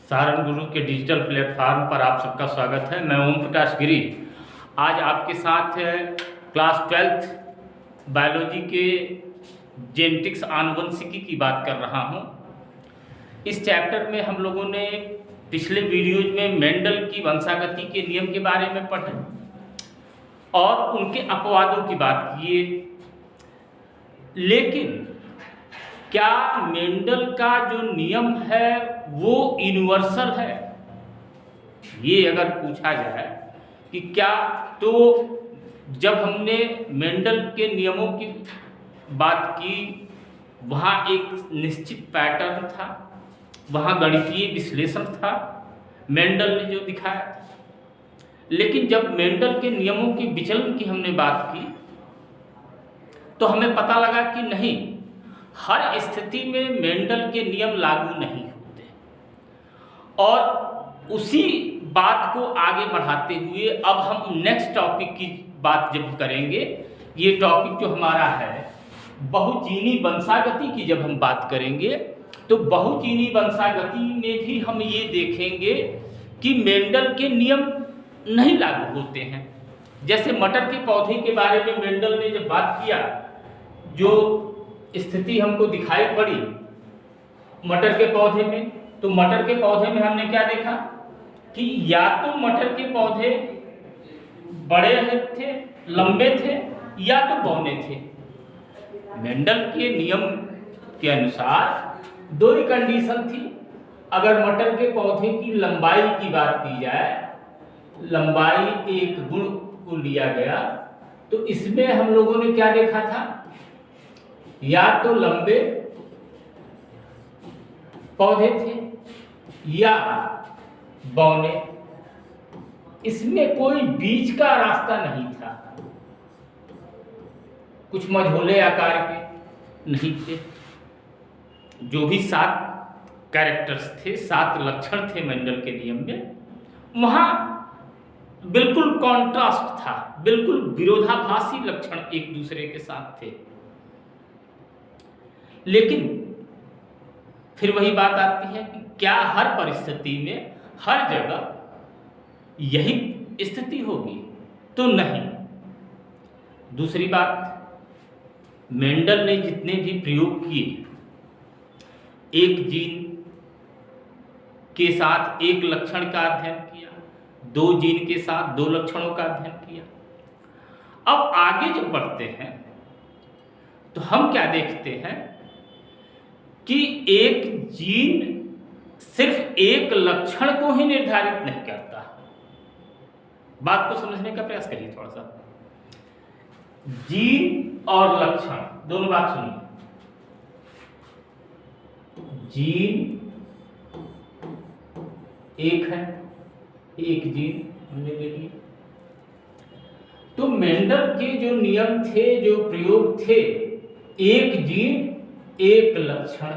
सहारण गुरु के digital platform पर आप सबका स्वागत है। मैं ओम प्रकाश गिरी आज आपके साथ क्लास 12th बायोलॉजी के जेनेटिक्स आनुवंशिकी की बात कर रहा हूँ। इस चैप्टर में हम लोगों ने पिछले वीडियोज में मेंडल की वंशागति के नियम के बारे में पढ़े और उनके अपवादों की बात किए, लेकिन क्या मेंडल का जो नियम है वो यूनिवर्सल है? ये अगर पूछा जाए कि क्या, तो जब हमने मेंडल के नियमों की बात की वहाँ एक निश्चित पैटर्न था, वहाँ गणितीय विश्लेषण था, मेंडल ने जो दिखाया था। लेकिन जब मेंडल के नियमों की विचलन की हमने बात की तो हमें पता लगा कि नहीं, हर स्थिति में मेंडल के नियम लागू नहीं होते। और उसी बात को आगे बढ़ाते हुए अब हम नेक्स्ट टॉपिक की बात जब करेंगे, ये टॉपिक जो हमारा है बहुजीनी वंशागति की जब हम बात करेंगे तो बहुजीनी वंशागति में भी हम ये देखेंगे कि मेंडल के नियम नहीं लागू होते हैं। जैसे मटर के पौधे के बारे में मेंडल ने जब बात किया, जो स्थिति हमको दिखाई पड़ी मटर के पौधे में, तो मटर के पौधे में हमने क्या देखा कि या तो मटर के पौधे बड़े थे, लंबे थे, या तो बौने थे। मेंडल के नियम के अनुसार दो ही कंडीशन थी। अगर मटर के पौधे की लंबाई की बात की जाए, लंबाई एक गुण को लिया गया, तो इसमें हम लोगों ने क्या देखा था, या तो लंबे पौधे थे या बौने। इसमें कोई बीच का रास्ता नहीं था, कुछ मझोले आकार के नहीं थे। जो भी 7 कैरेक्टर्स थे, 7 लक्षण थे मेंडल के नियम में, वहां बिल्कुल कॉन्ट्रास्ट था, बिल्कुल विरोधाभासी लक्षण एक दूसरे के साथ थे। लेकिन फिर वही बात आती है कि क्या हर परिस्थिति में हर जगह यही स्थिति होगी? तो नहीं। दूसरी बात, मेंडल ने जितने भी प्रयोग किए, एक जीन के साथ एक लक्षण का अध्ययन किया, 2 जीन के साथ 2 लक्षणों का अध्ययन किया। अब आगे जब बढ़ते हैं तो हम क्या देखते हैं कि एक जीन सिर्फ एक लक्षण को ही निर्धारित नहीं करता। बात को समझने का प्रयास करिए थोड़ा सा। जीन और लक्षण दोनों बात सुनिए। जीन एक है, एक जीन हमने ले लिया। तो मेंडल के जो नियम थे, जो प्रयोग थे, एक जीन एक लक्षण,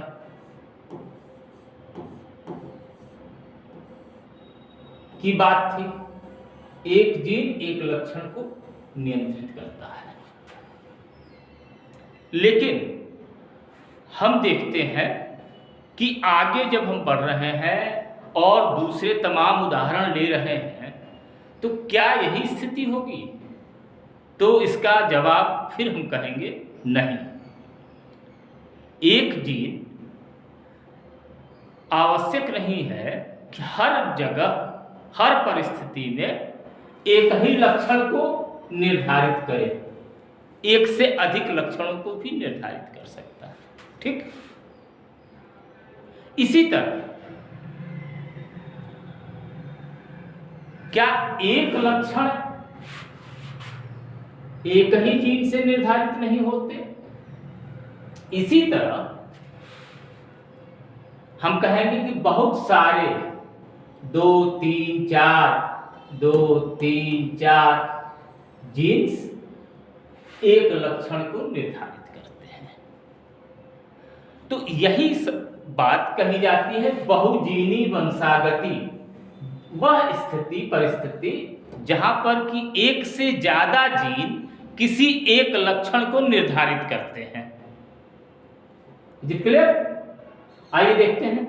की बात थी। एक जीन एक लक्षण को नियंत्रित करता है। लेकिन हम देखते हैं कि आगे जब हम बढ़ रहे हैं और दूसरे तमाम उदाहरण ले रहे हैं, तो क्या यही स्थिति होगी? तो इसका जवाब फिर हम कहेंगे नहीं। एक जीन आवश्यक नहीं है कि हर जगह हर परिस्थिति में एक ही लक्षण को निर्धारित करे, एक से अधिक लक्षणों को भी निर्धारित कर सकता है। ठीक, इसी तरह क्या एक लक्षण एक ही जीन से निर्धारित नहीं होते? इसी तरह हम कहेंगे कि बहुत सारे 2, 3, 4 जीन्स एक लक्षण को निर्धारित करते हैं। तो यही बात कही जाती है बहुजीनी वंशागति। वह स्थिति परिस्थिति जहां पर कि एक से ज्यादा जीन किसी एक लक्षण को निर्धारित करते हैं। क्लियर? आइए देखते हैं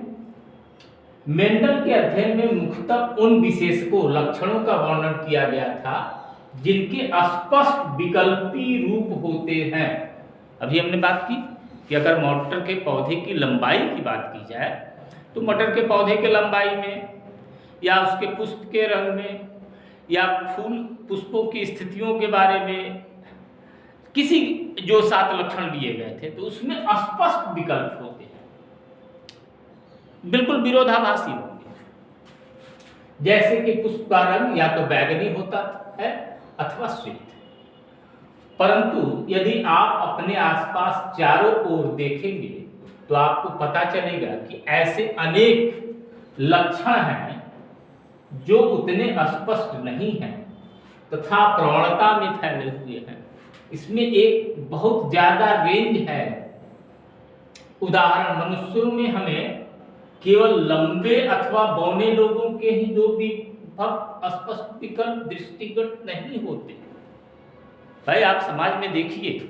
मेंडल के अध्ययन में मुख्यतः उन विशेषकों लक्षणों का वर्णन किया गया था जिनके स्पष्ट विकल्पी रूप होते हैं। अभी हमने बात की कि अगर मटर के पौधे की लंबाई की बात की जाए तो मटर के पौधे के लंबाई में या उसके पुष्प के रंग में या फूल पुष्पों की स्थितियों के बारे में किसी जो 7 लक्षण लिए गए थे तो उसमें स्पष्ट विकल्प होते हैं, बिल्कुल विरोधाभासी होंगे। जैसे कि पुष्प का रंग या तो बैगनी होता है अथवा श्वेत, परंतु यदि आप अपने आसपास चारों ओर देखेंगे तो आपको पता चलेगा कि ऐसे अनेक लक्षण हैं जो उतने स्पष्ट नहीं हैं तथा प्रवणता में फैले हुए हैं। इसमें एक बहुत ज्यादा रेंज है। उदाहरण, मनुष्यों में हमें केवल लंबे अथवा बौने लोगों के ही दो स्पष्ट विकल्प दृष्टिगत नहीं होते। भाई आप समाज में देखिए,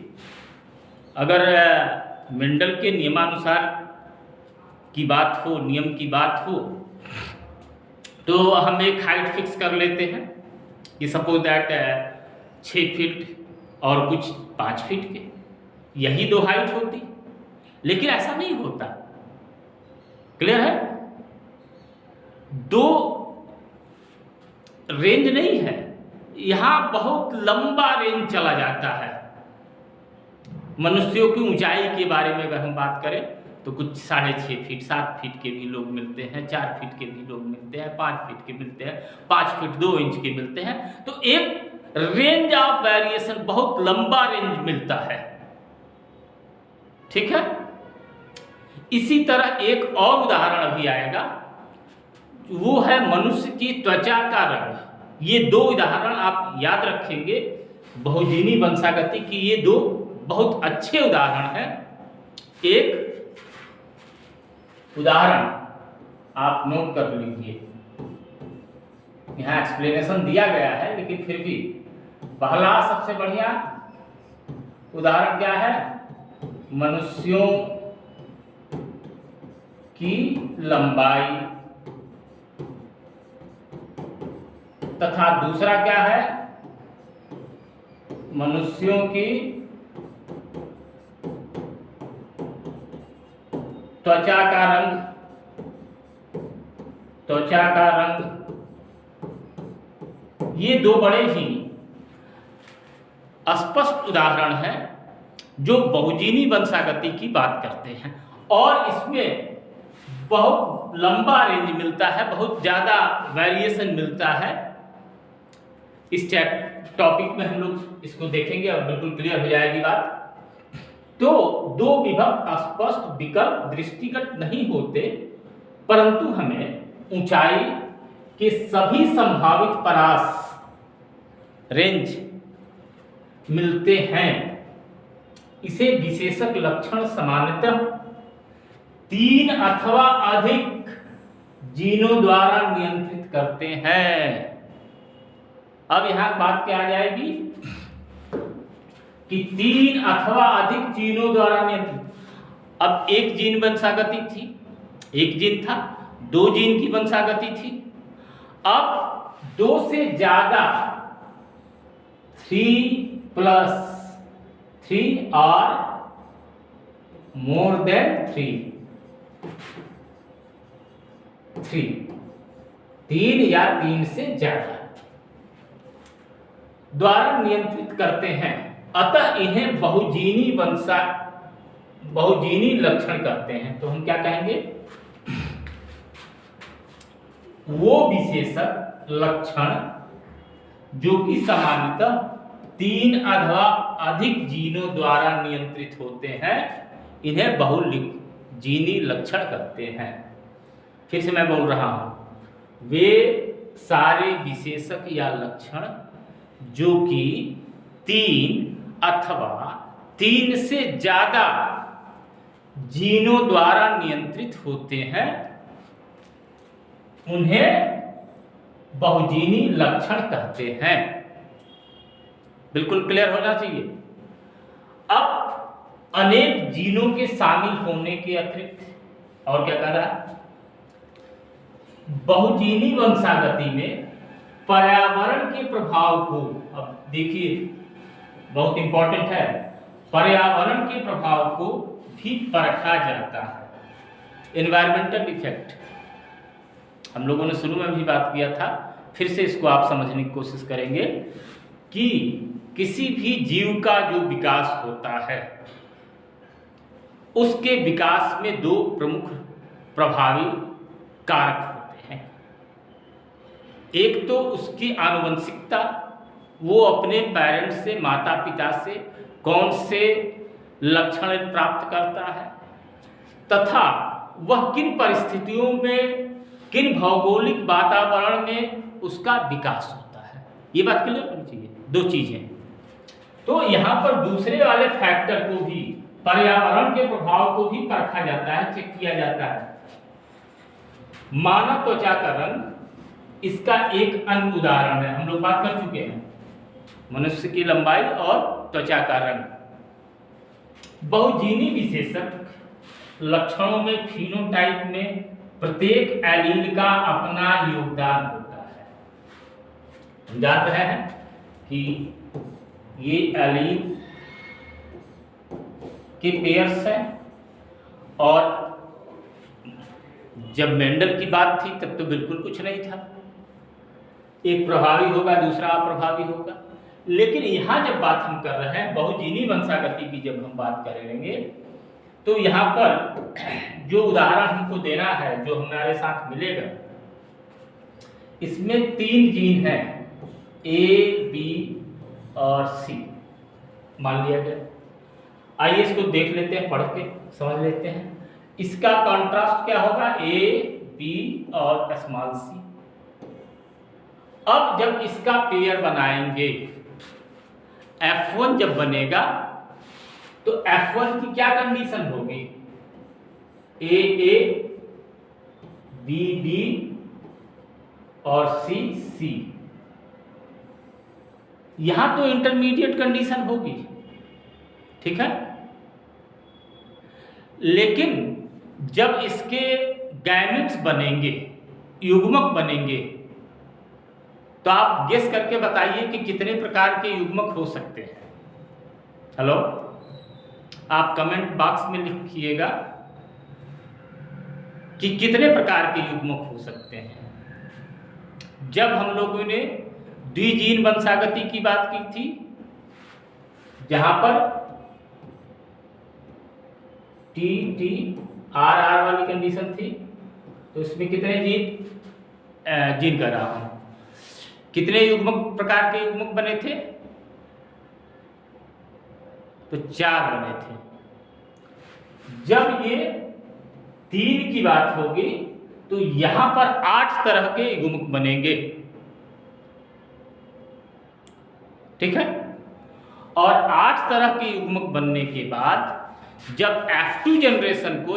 अगर मेंडल के नियमानुसार की बात हो, नियम की बात हो, तो हम एक हाइट फिक्स कर लेते हैं कि सपोज दैट 6 फीट और कुछ 5 फीट के, यही 2 हाइट होती। लेकिन ऐसा नहीं होता। क्लियर है? 2 रेंज नहीं है, यहां बहुत लंबा रेंज चला जाता है। मनुष्यों की ऊंचाई के बारे में अगर हम बात करें तो कुछ 6.5 फीट 7 फीट के भी लोग मिलते हैं, 4 फीट के भी लोग मिलते हैं, 5 फीट के मिलते हैं, 5 फीट 2 इंच के मिलते हैं। तो एक रेंज ऑफ वेरिएशन, बहुत लंबा रेंज मिलता है। ठीक है? इसी तरह एक और उदाहरण अभी आएगा, वो है मनुष्य की त्वचा का रंग। ये 2 उदाहरण आप याद रखेंगे, बहुजीनी वंशागति की ये 2 बहुत अच्छे उदाहरण हैं। एक उदाहरण आप नोट कर लीजिए, यहां एक्सप्लेनेशन दिया गया है लेकिन फिर भी पहला सबसे बढ़िया उदाहरण क्या है? मनुष्यों की लंबाई, तथा दूसरा क्या है? मनुष्यों की त्वचा का रंग। त्वचा का रंग, ये 2 बड़े ही स्पष्ट उदाहरण हैं जो बहुजीनी वंशागति की बात करते हैं, और इसमें बहुत लंबा रेंज मिलता है, बहुत ज्यादा वेरिएशन मिलता है। इस टॉपिक में हम लोग इसको देखेंगे और बिल्कुल क्लियर हो जाएगी बात। तो 2 विभक्त स्पष्ट विकल्प दृष्टिगत नहीं होते, परंतु हमें ऊंचाई के सभी संभावित परास रेंज मिलते हैं। इसे विशेषक लक्षण सामान्यतः 3 अथवा अधिक जीनों द्वारा नियंत्रित करते हैं। अब यहां बात क्या आ जाएगी कि 3 अथवा अधिक जीनों द्वारा नियंत्रित। अब एक जीन वंशागति थी, एक जीन था, 2 जीन की वंशागति थी। अब 2 से ज्यादा 3+3 और मोर देन 3 या 3 से ज्यादा द्वारा नियंत्रित करते हैं। अतः इन्हें बहुजीनी लक्षण कहते हैं। तो हम क्या कहेंगे? वो विशेषक लक्षण जो कि सामान्यतः 3 अथवा अधिक जीनों द्वारा नियंत्रित होते हैं, इन्हें बहुजीनी लक्षण कहते हैं। फिर से मैं बोल रहा हूं, वे सारे विशेषक या लक्षण जो कि 3 अथवा 3 से ज्यादा जीनों द्वारा नियंत्रित होते हैं, उन्हें बहुजीनी लक्षण कहते हैं। बिल्कुल क्लियर होना चाहिए। अब अनेक जीनों के शामिल होने के अतिरिक्त और क्या कह रहा है? बहुजीनी वंशागति में पर्यावरण के प्रभाव को, अब देखिए बहुत इंपॉर्टेंट है, पर्यावरण के प्रभाव को भी परखा जाता है। एनवायरमेंटल इफेक्ट हम लोगों ने शुरू में भी बात किया था, फिर से इसको आप समझने की कोशिश करेंगे कि किसी भी जीव का जो विकास होता है उसके विकास में दो प्रमुख प्रभावी कारक होते हैं। एक तो उसकी आनुवंशिकता, वो अपने पेरेंट्स से, माता पिता से कौन से लक्षण प्राप्त करता है तथा वह किन परिस्थितियों में, किन भौगोलिक वातावरण में उसका विकास होता है। ये बात क्लियर होनी चाहिए, दो चीजें। तो यहाँ पर दूसरे वाले फैक्टर को भी, पर्यावरण के प्रभाव को भी परखा जाता है, चेक किया जाता है। मानव त्वचा का रंग इसका एक अन्य उदाहरण है। हम लोग बात कर चुके हैं मनुष्य की लंबाई और त्वचा का रंग। बहुजीनी विशेषक लक्षणों में, फिनोटाइप में प्रत्येक एलील का अपना योगदान होता है। हम जान रहे हैं कि ये एलील के पेयर्स हैं, और जब मेंडल की बात थी तब तो बिल्कुल कुछ नहीं था, एक प्रभावी होगा दूसरा अप्रभावी होगा। लेकिन यहाँ जब बात हम कर रहे हैं बहुजीनी वंशागति की, जब हम बात करेंगे तो यहाँ पर जो उदाहरण हमको देना है, जो हमारे साथ मिलेगा, इसमें 3 जीन हैं, ए, बी और सी मान लिया गया। आइए इसको देख लेते हैं, पढ़ के समझ लेते हैं। इसका कॉन्ट्रास्ट क्या होगा, ए, बी और स्मॉल सी। अब जब इसका पेयर बनाएंगे, F1 जब बनेगा तो F1 की क्या कंडीशन होगी, ए ए, बी बी और सी सी। यहां तो इंटरमीडिएट कंडीशन होगी, ठीक है। लेकिन जब इसके गैमेट्स बनेंगे, युग्मक बनेंगे, तो आप गेस करके बताइए कि कितने प्रकार के युग्मक हो सकते हैं। हेलो, आप कमेंट बॉक्स में लिखिएगा कि कितने प्रकार के युग्मक हो सकते हैं। जब हम लोगों ने द्विजीन वंशागति की बात की थी, जहां पर टी टी आर आर वाली कंडीशन थी, तो इसमें कितने जीन कर रहा हूं, कितने युग्मक, प्रकार के युग्मक बने थे, तो 4 बने थे। जब ये 3 की बात होगी तो यहां पर 8 तरह के युग्मक बनेंगे, ठीक है। और 8 तरह के युग्मक बनने के बाद जब F2 जनरेशन को,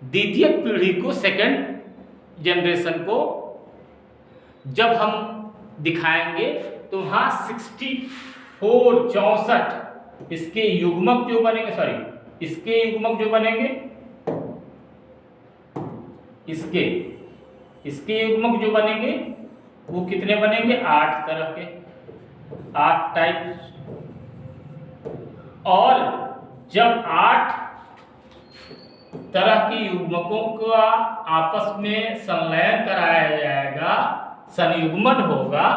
द्वितीय पीढ़ी को, सेकंड जनरेशन को जब हम दिखाएंगे तो वहां 64 इसके युग्मक जो बनेंगे, सॉरी इसके युग्मक जो बनेंगे, इसके युग्मक जो बनेंगे वो कितने बनेंगे, 8 तरह के, 8 टाइप। और जब 8 तरह के युग्मकों का आपस में संलयन कराया जाएगा, संयुग्मन होगा,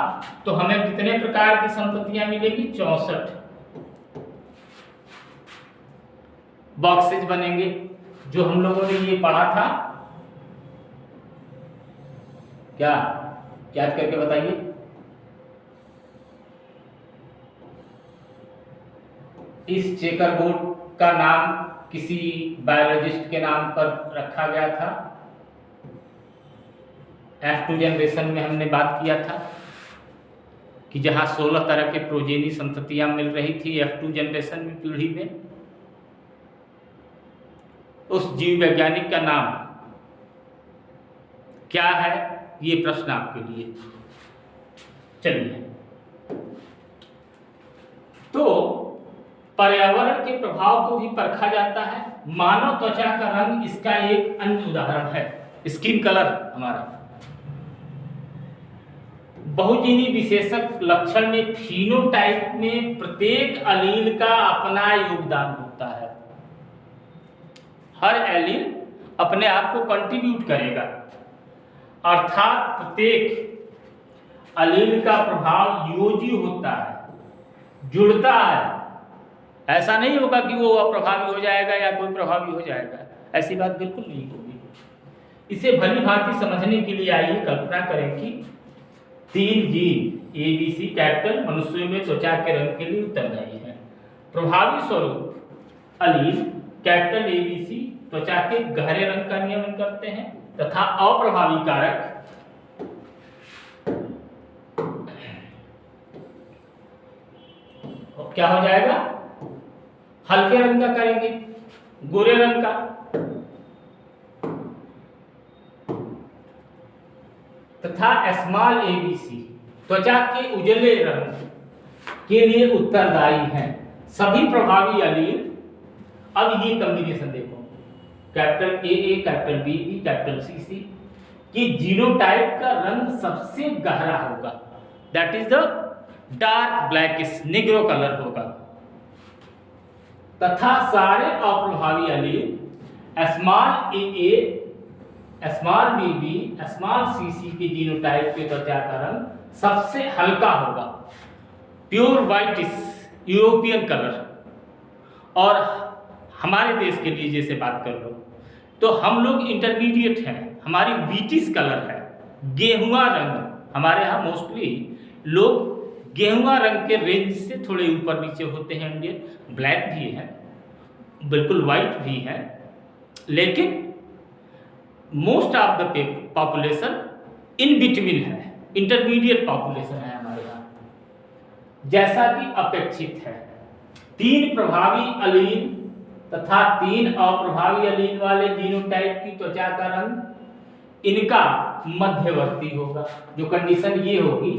तो हमें कितने प्रकार की संततियां मिलेगी, 64 बॉक्सेज बनेंगे, जो हम लोगों ने ये पढ़ा था। क्या याद करके बताइए, इस चेकर बोर्ड का नाम किसी बायोलॉजिस्ट के नाम पर रखा गया था। F2 जनरेशन में हमने बात किया था कि जहां 16 तरह के प्रोजेनी संततियां मिल रही थी F2 जनरेशन में, पीढ़ी में, उस जीव वैज्ञानिक का नाम क्या है, ये प्रश्न आपके लिए। चलिए, तो पर्यावरण के प्रभाव को भी परखा जाता है। मानव त्वचा का रंग इसका एक अन्य उदाहरण है। स्किन कलर हमारा। बहुजीनी विशेषक लक्षण में फिनोटाइप में प्रत्येक एलील का अपना योगदान होता है। हर एलील अपने आप को कंट्रीब्यूट करेगा, अर्थात प्रत्येक एलील का प्रभाव योजी होता है, जुड़ता है। ऐसा नहीं होगा कि वो अप्रभावी हो जाएगा या कोई प्रभावी हो जाएगा, ऐसी बात बिल्कुल नहीं होगी। इसे भली भांति समझने के लिए आइए कल्पना करें कि 3 जीन ABC कैपिटल मनुष्यों में त्वचा के रंग के लिए उत्तरदायी है। प्रभावी स्वरूप एलील कैपिटल ABC त्वचा के गहरे रंग का नियमन करते हैं तथा अप्रभावी कारक क्या हो जाएगा, हल्के रंग का करेंगे, गोरे रंग का। तथा स्मॉल ABC त्वचा के उजले रंग के लिए उत्तरदायी हैं। सभी प्रभावी एलील, अब ये कॉम्बिनेशन देखो, capital AA capital BB capital CC कि जीनोटाइप का रंग सबसे गहरा होगा, that is the dark blackish Negro colour होगा। तथा सारे अप्रभावी allele small AA small BB small CC के जीनोटाइप के त्वचा का रंग सबसे हल्का होगा, प्योर व्हाइटिश यूरोपियन कलर। और हमारे देश के लिए जैसे बात कर लो तो हम लोग इंटरमीडिएट हैं, हमारी व्हीटिश कलर है, गेहुआ रंग। हमारे यहाँ मोस्टली लोग गेहुआ रंग के रेंज से थोड़े ऊपर नीचे होते हैं। इंडियन ब्लैक भी है, बिल्कुल वाइट भी है, लेकिन most of the population in between है, इंटरमीडिएट पॉपुलेशन है हमारे यहाँ, जैसा कि अपेक्षित है। 3 प्रभावी एलील तथा 3 अप्रभावी एलील वाले जीनोटाइप की त्वचा का रंग इनका मध्यवर्ती होगा। जो कंडीशन ये होगी,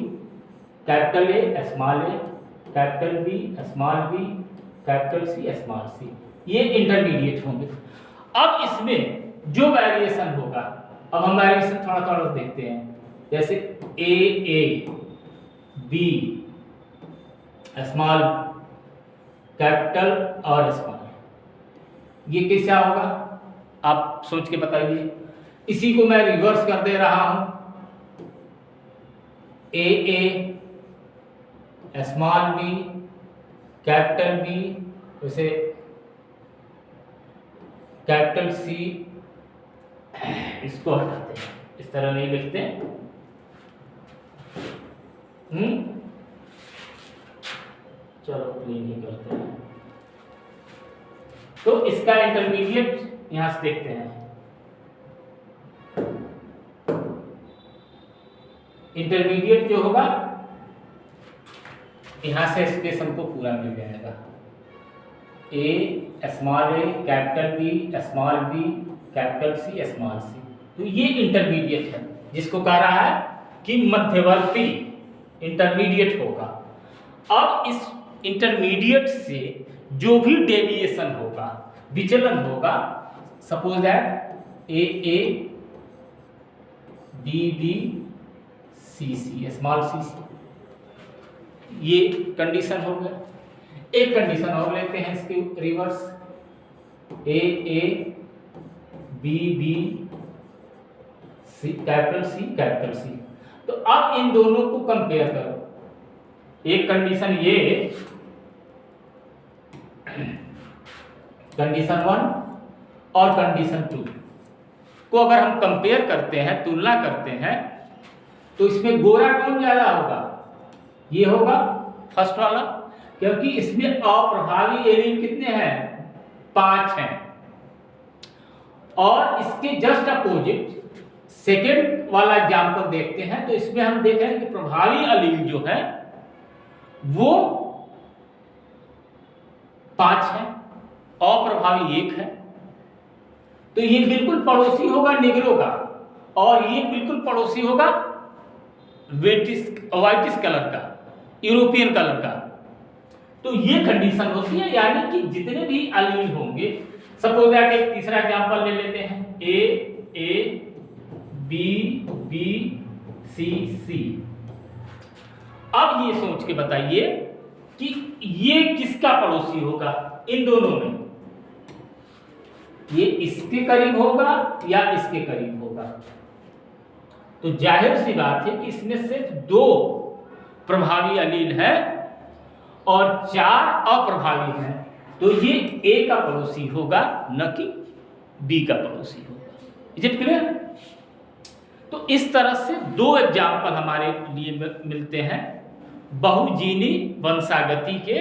capital A small a capital B small b capital C small c, ये इंटरमीडिएट होंगे। अब इसमें जो वेरिएशन होगा, अब हम वेरिएशन थोड़ा थोड़ा देखते हैं, जैसे AA B स्मॉल कैपिटल और स्मॉल, ये कैसा होगा आप सोच के बताइए। इसी को मैं रिवर्स कर दे रहा हूं, AA small b capital B उसे कैपिटल C, इसको हटाते हैं, इस तरह नहीं लिखते। चलो क्लीन ही करते हैं। तो इसका इंटरमीडिएट यहां से देखते हैं, इंटरमीडिएट जो होगा यहां से स्पेस हमको पूरा मिल जाएगा। A small a capital B small b capital C small c, तो ये इंटरमीडिएट है, जिसको कह रहा है कि मध्यवर्ती इंटरमीडिएट होगा। अब इस इंटरमीडिएट से जो भी डेविएशन होगा, विचलन होगा, suppose that AA BB CC small CC, ये कंडीशन हो गया। एक कंडीशन और लेते हैं इसके reverse, AA BB capital C। तो अब इन दोनों को कंपेयर करो। एक कंडीशन ये, कंडीशन 1 और कंडीशन 2 को अगर हम कंपेयर करते हैं, तुलना करते हैं, तो इसमें गोरा कौन ज्यादा होगा? ये होगा फर्स्ट वाला, क्योंकि इसमें अप्रभावी एलील कितने हैं? 5 हैं। और इसके जस्ट अपोजिट सेकेंड वाला एग्जाम्पल देखते हैं, तो इसमें हम देख रहे हैं कि प्रभावी एलील जो है वो 5 है, अप्रभावी 1 है। तो ये बिल्कुल पड़ोसी होगा निग्रो का, और ये बिल्कुल पड़ोसी होगा व्हाइटिश कलर का, यूरोपियन कलर का। तो ये कंडीशन होती है, यानी कि जितने भी एलील होंगे, सपोज दैट एक तीसरा एग्जांपल ले लेते हैं, A CC। अब ये सोच के बताइए कि ये किसका पड़ोसी होगा इन दोनों में, ये इसके करीब होगा या इसके करीब होगा। तो जाहिर सी बात है कि इसमें सिर्फ 2 प्रभावी एलील है और 4 अप्रभावी हैं, तो ये A का पड़ोसी होगा न कि B का पड़ोसी होगा। Is it clear? तो इस तरह से 2 एग्जाम्पल हमारे लिए मिलते हैं बहुजीनी वंशागति के,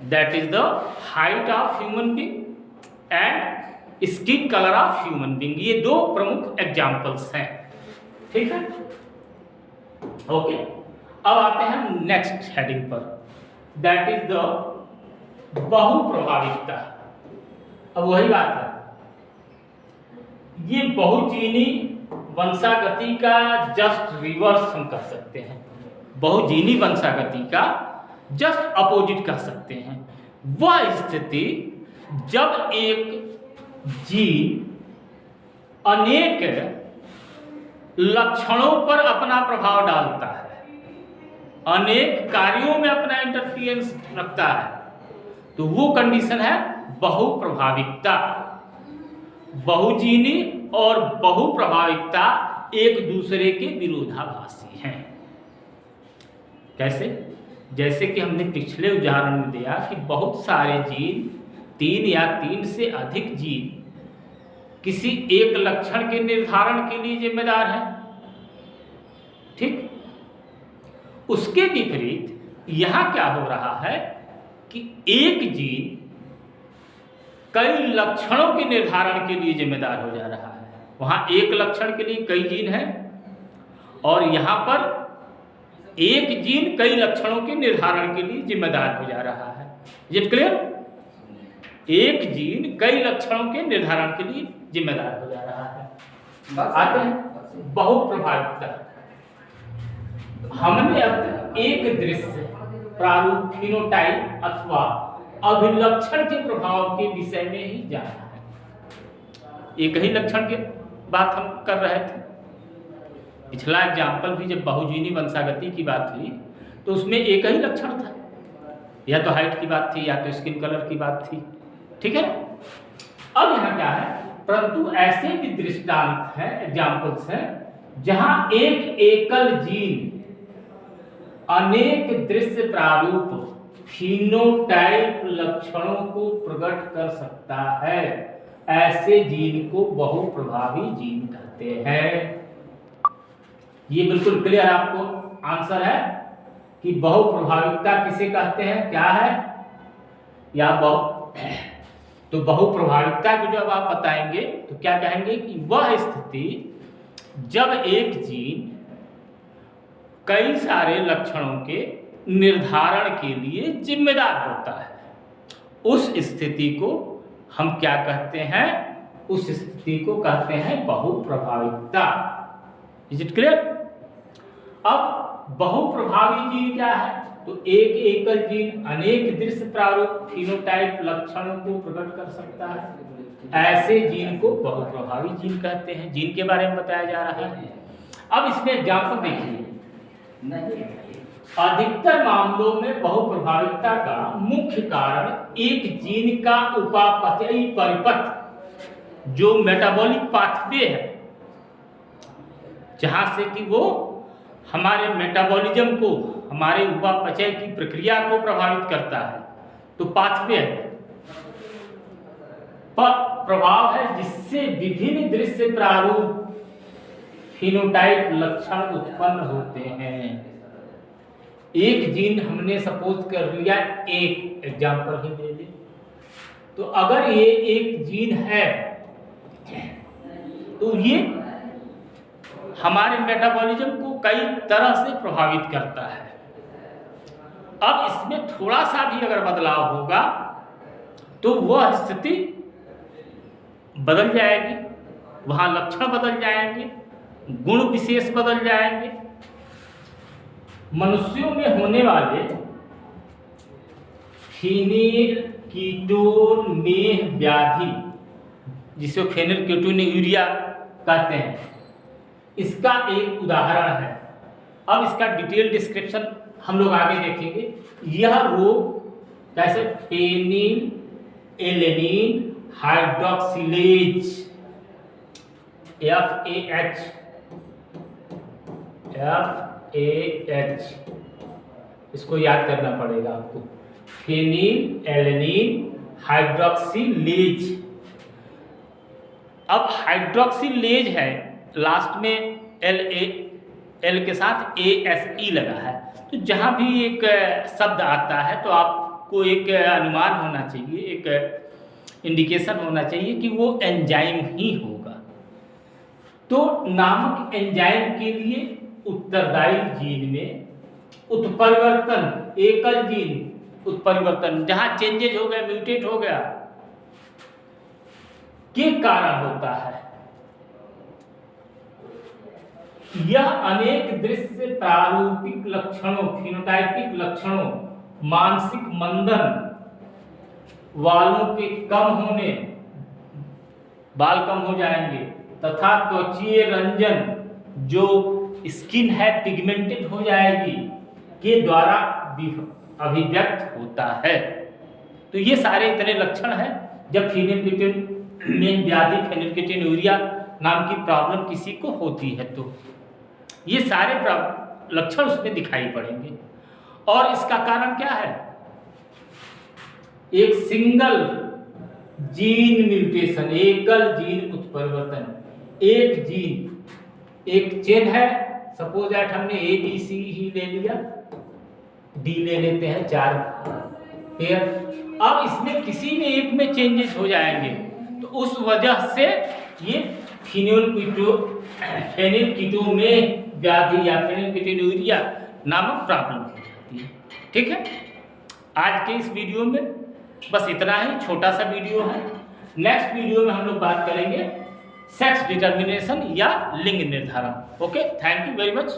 that is the height of human being and skin colour of human being. ये 2 प्रमुख एग्जाम्पल्स हैं, ठीक है। ओके, अब आते हैं नेक्स्ट हेडिंग पर, दैट इज द बहुप्रभाविकता। अब वही बात है, ये बहुजीनी वंशागति का जस्ट रिवर्स हम कर सकते हैं, बहुजीनी वंशागति का जस्ट अपोजिट कर सकते हैं। वह स्थिति जब एक जीन अनेक लक्षणों पर अपना प्रभाव डालता है, अनेक कार्यों में अपना इंटरफियरेंस रखता है, तो वो कंडीशन है बहुप्रभाविकता। बहुजीनी और बहुप्रभाविकता एक दूसरे के विरोधाभासी हैं। कैसे? जैसे कि हमने पिछले उदाहरण में दिया कि बहुत सारे जीन, 3 या 3 से अधिक जीन किसी एक लक्षण के निर्धारण के लिए जिम्मेदार हैं, ठीक। उसके विपरीत यहां क्या हो रहा है कि एक जीन कई लक्षणों के निर्धारण के लिए जिम्मेदार हो जा रहा है। वहां एक लक्षण के लिए कई जीन हैं और यहां पर एक जीन कई लक्षणों के निर्धारण के लिए जिम्मेदार हो जा रहा है। Is it clear? एक जीन कई लक्षणों के निर्धारण के लिए जिम्मेदार हो जा रहा है। आते हैं बहुप्रभाविकता। हमने अब तक एक दृश्य प्रारूप, फिनोटाइप अथवा अभिलक्षण के प्रभाव के विषय में ही जाना है। एक ही लक्षण की बात हम कर रहे थे। पिछला एग्जाम्पल भी जब बहुजीनी वंशागति की बात हुई तो उसमें एक ही लक्षण था, या तो हाइट की बात थी या तो स्किन कलर की बात थी, ठीक है। अब यहाँ क्या है, परंतु ऐसे भी दृष्टांत हैं, एग्जाम्पल्स हैं, जहां एक एकल जीन अनेक दृश्य प्रारूप फिनोटाइप लक्षणों को प्रकट कर सकता है। ऐसे जीन को बहुप्रभावी जीन कहते हैं। ये बिल्कुल क्लियर आपको आंसर है कि बहुप्रभाविकता किसे कहते हैं, क्या है, या तो बहुप्रभाविकता को जब आप बताएंगे तो क्या कहेंगे कि वह स्थिति जब एक जीन कई सारे लक्षणों के निर्धारण के लिए जिम्मेदार होता है, उस स्थिति को हम क्या कहते हैं, उस स्थिति को कहते हैं बहुप्रभाविकता। Is it clear? अब बहुप्रभावी जीन क्या है, तो एक एकल जीन अनेक दृश्य प्रारूप फिनोटाइप लक्षणों को प्रकट कर सकता है। ऐसे जीन को बहुप्रभावी जीन कहते हैं। जीन के बारे में बताया जा रहा है। अब इसमें एग्जाम्पल देखिए। अधिकतर मामलों में बहुप्रभाविकता का मुख्य कारण एक जीन का उपापचयी परिपथ, जो मेटाबॉलिक पाथवे है, जहां से कि वो हमारे मेटाबॉलिज्म को, हमारे उपापचय की प्रक्रिया को प्रभावित करता है, तो पाथवे प्रभाव है जिससे विभिन्न दृश्य प्रारूप फिनोटाइप लक्षण उत्पन्न होते हैं। एक जीन हमने सपोज कर लिया, एक एग्जांपल ही दे दे, तो अगर ये एक जीन है तो ये हमारे मेटाबॉलिज्म को कई तरह से प्रभावित करता है। अब इसमें थोड़ा सा भी अगर बदलाव होगा तो वह स्थिति बदल जाएगी, वहां लक्षण बदल जाएंगे, गुण विशेष बदल जाएंगे। मनुष्यों में होने वाले फेनिल कीटोन व्याधि, जिसे फेनिल कीटोन यूरिया कहते हैं, इसका एक उदाहरण है। अब इसका डिटेल डिस्क्रिप्शन हम लोग आगे देखेंगे। यह रोग कैसे फेनिल एलेनिन हाइड्रोक्सिलेज FAH इसको याद करना पड़ेगा आपको, फेनिल एलेनिन हाइड्रोक्सिलेज। अब हाइड्रोक्सिलेज है, लास्ट में एल के साथ ASE लगा है, तो जहाँ भी एक शब्द आता है तो आपको एक अनुमान होना चाहिए, एक इंडिकेशन होना चाहिए कि वो एंजाइम ही होगा। तो नामक एंजाइम के लिए उत्तरदायी जीन में उत्परिवर्तन, एकल जीन उत्परिवर्तन जहाँ चेंजेज हो गया, म्यूटेट हो गया, के कारण होता है। यह अनेक दृश्य प्रारूपिक लक्षणों, फिनोटाइपिक लक्षणों, मानसिक मंदन, बालों के कम होने, बाल कम हो जाएंगे, तथा त्वचीय रंजन, जो स्किन है पिगमेंटेड हो जाएगी, के द्वारा अभिव्यक्त होता है। तो ये सारे इतने लक्षण हैं जब फेनिलकेटोन व्याधि, फेनिलकेटोनुरिया नाम की प्रॉब्लम किसी को होती है, तो ये सारे लक्षण उसमें दिखाई पड़ेंगे। और इसका कारण क्या है? एक सिंगल जीन म्यूटेशन, एकल जीन उत्परिवर्तन। एक जीन, एक चेन है, सपोज दैट हमने ABC ही ले लिया, D ले लेते हैं, 4 पेयर। अब इसमें किसी में एक में चेंजेस हो जाएंगे, तो उस वजह से ये फेनिलकेटोन व्याधि या फेनिलकेटोनुरिया नामक प्रॉब्लम हो जाती है। ठीक है, आज के इस वीडियो में बस इतना ही, छोटा सा वीडियो है। नेक्स्ट वीडियो में हम लोग बात करेंगे सेक्स डिटर्मिनेशन या लिंग निर्धारण। Okay, thank you very much.